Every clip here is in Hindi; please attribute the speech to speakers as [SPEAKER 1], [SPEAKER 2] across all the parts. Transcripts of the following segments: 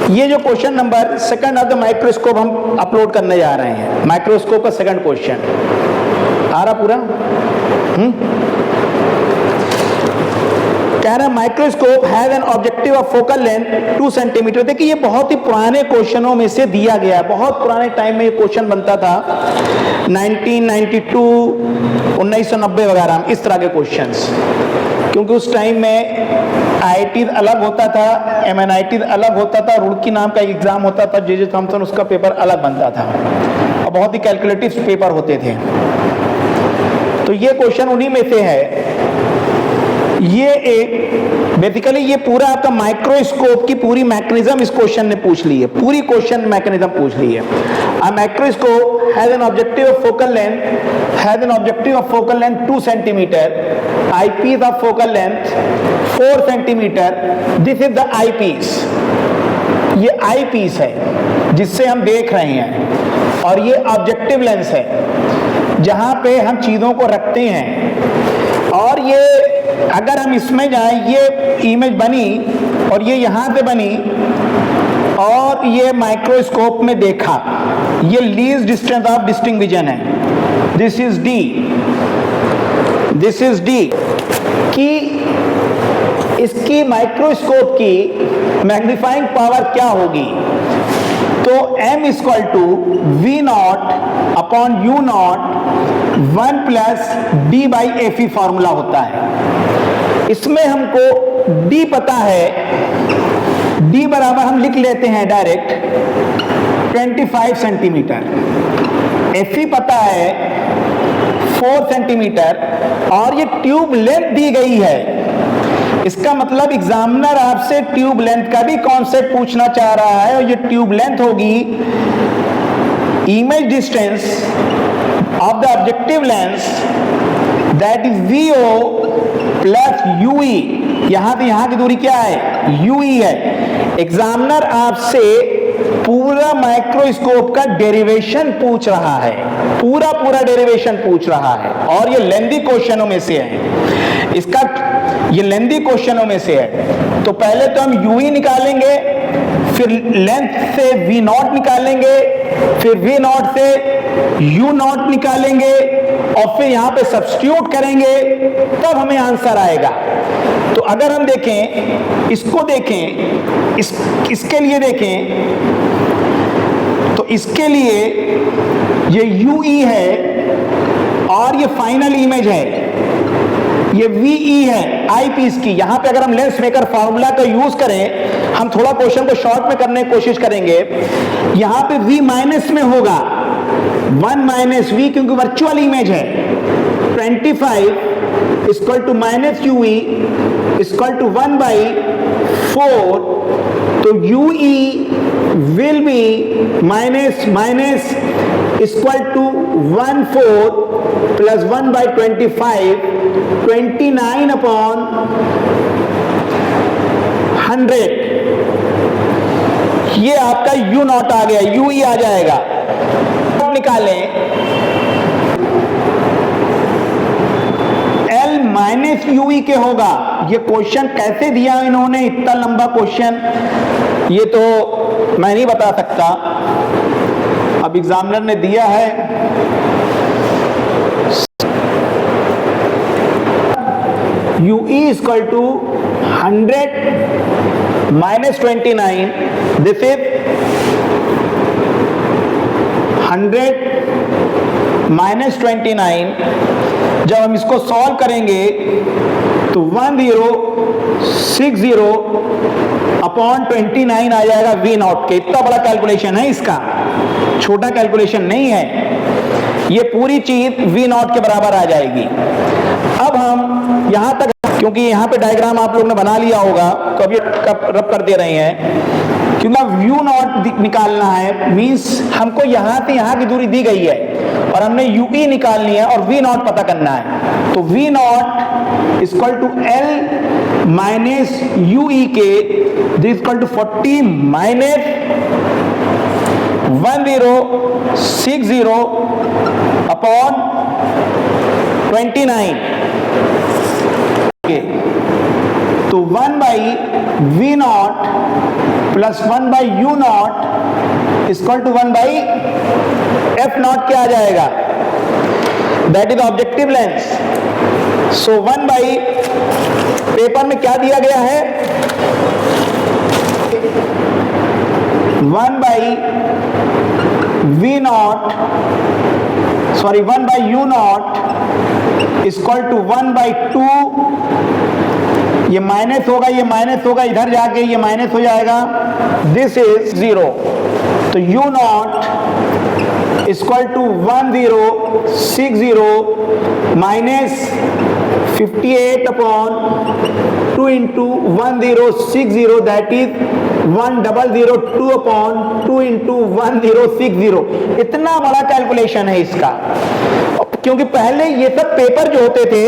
[SPEAKER 1] ये जो question number second of the microscope हम अपलोड करने जा रहे हैं, माइक्रोस्कोप का सेकंड क्वेश्चन आ रहा पूरा। कह रहा microscope has an objective of focal length 2 centimetre. देखिए ये बहुत ही पुराने क्वेश्चनों में से दिया गया है, बहुत पुराने टाइम में ये क्वेश्चन बनता था, 1992 1990 वगैरह इस तरह के क्वेश्चंस, क्योंकि उस टाइम में IIT अलग होता था, MNIT अलग होता था, रुड़की नाम का एक एग्जाम होता था, जे थॉमसन, उसका पेपर अलग बनता था और बहुत ही कैलकुलेटिव पेपर होते थे। तो ये क्वेश्चन उन्हीं में से है। ये एक बेसिकली ये पूरा आपका माइक्रोस्कोप की पूरी मैकेनिज्म इस क्वेश्चन ने पूछ ली है, पूरी क्वेश्चन मैकेनिज्म पूछ ली है। A microscope has an objective of focal length 2 centimetre, eyepiece of focal length 4 centimetre. This is the eyepiece, ये आईपीस है जिससे हम देख रहे हैं, और ये ऑब्जेक्टिव लेंस है जहां पे हम चीजों को रखते हैं। और ये अगर हम इसमें जाएं, ये इमेज बनी और ये यहां पे बनी और ये माइक्रोस्कोप में देखा, ये लीस्ट डिस्टेंस ऑफ डिस्टिंक्शन है, दिस इज डी, कि इसकी माइक्रोस्कोप की मैग्नीफाइंग पावर क्या होगी। तो m equal to we naught upon u naught 1 plus D by एफी फॉर्मूला होता है। इसमें हमको d पता है, d बराबर हम लिख लेते हैं डायरेक्ट 25 सेंटीमीटर, एफी पता है 4 सेंटीमीटर, और ये ट्यूब लेंथ दी गई है। इसका मतलब एग्जामिनर आपसे ट्यूब लेंथ का भी कॉन्सेप्ट पूछना चाह रहा है, और ये ट्यूब लेंथ होगी image distance of the objective lens, that is VO plus UE। यहां की दूरी क्या है, UE है। एग्जामिनर आपसे पूरा माइक्रोस्कोप का डेरिवेशन पूछ रहा है, पूरा डेरिवेशन पूछ रहा है, और ये लेंथी क्वेश्चनों में से है, इसका ये लेंथी क्वेश्चनों में से है। तो पहले तो हम UE निकालेंगे, फिर लेंथ से V नॉट निकालेंगे, फिर V नॉट से U नॉट निकालेंगे, और फिर यहां पे सब्स्टिट्यूट करेंगे, तब हमें आंसर आएगा। तो अगर हम देखें, इसको देखें, इसके लिए देखें, तो इसके लिए ये UE है और ये फाइनल इमेज है, ये VE है आईपीस की। यहां पे अगर हम लेंस मेकर फार्मूला का यूज करें, हम थोड़ा क्वेश्चन को शॉर्ट में करने की कोशिश करेंगे। यहां पे V माइनस में होगा 1 माइनस V, क्योंकि वर्चुअल इमेज है। 25 equal to minus UE equal to 1/4, तो UE will be minus equal to 1/4 plus 1/25, 29 upon 100। ये आपका U नॉट आ गया, UE आ जाएगा। निकालें, L माइनस UE के होगा। ये क्वेश्चन कैसे दिया इन्होंने, इतना लंबा क्वेश्चन, ये तो मैं नहीं बता सकता, अब एग्जामिनर ने दिया है। UE equal to 100 minus 29, this is 100 minus 29। जब हम इसको सॉल्व करेंगे तो 1060 अपॉन 29 आ जाएगा V नॉट के। इतना बड़ा कैलकुलेशन है इसका, छोटा कैलकुलेशन नहीं है। ये पूरी चीज V नॉट के बराबर आ जाएगी। अब हम यहां तक, क्योंकि यहां पे डायग्राम आप लोग ने बना लिया होगा, तो अभी रब कर दे रहे हैं, क्योंकि अब U नॉट निकालना है, मींस हमको यहां से यहां की दूरी दी गई है और हमने UE निकालनी है और V नॉट पता करना है। तो V not equal to L minus UE के, this equal to 40 minus 1060 upon 29। तो 1/V not plus 1 by U not equal to 1 by F not क्या आ जाएगा, that is objective lens. So 1 by paper में क्या दिया गया है, 1 by V not sorry 1 by U not equal to 1 by 2, ये माइनस होगा, ये माइनस होगा, इधर जाके ये माइनस हो जाएगा, दिस इज 0। तो U not equal to 1060 minus 58 upon 2 into 1060, that is 1002 upon 2 into 1060। इतना बड़ा कैलकुलेशन है इसका, क्योंकि पहले ये सब पेपर जो होते थे,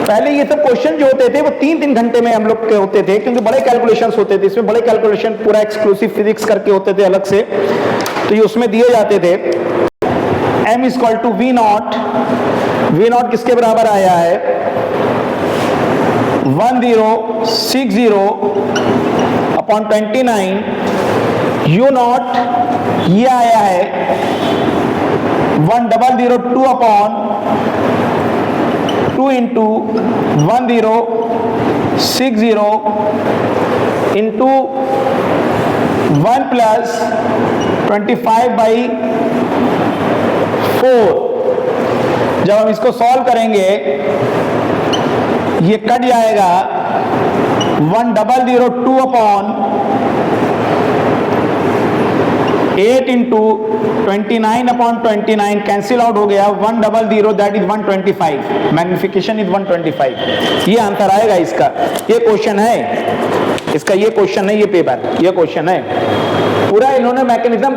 [SPEAKER 1] पहले ये सब क्वेश्चन जो होते थे वो 3-3 घंटे में हम लोग के होते थे, क्योंकि बड़े कैलकुलेशंस होते थे, इसमें बड़े कैलकुलेशन पूरा एक्सक्लूसिव फिजिक्स करके होते थे अलग से, तो ये उसमें दिए जाते थे। m equal to we not किसके बराबर आया है, 1060 अपॉन 29, यू नॉट ये आया है 1002 अपॉन 2 इंटू 1060 इंटू 1 प्लस 25/4। जब हम इसको सॉल्व करेंगे ये कट जाएगा, 1002 upon 8 into 29 upon 29 cancel out हो गया, 100 दैट इज 125, मैग्निफिकेशन इज 125। ये आंसर आएगा इसका, ये क्वेश्चन है इसका, ये क्वेश्चन है, ये पेपर, ये क्वेश्चन है पूरा। इन्होंने मैकेनिज्म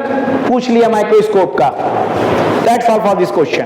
[SPEAKER 1] पूछ लिया माइक्रोस्कोप का। That's all for this question.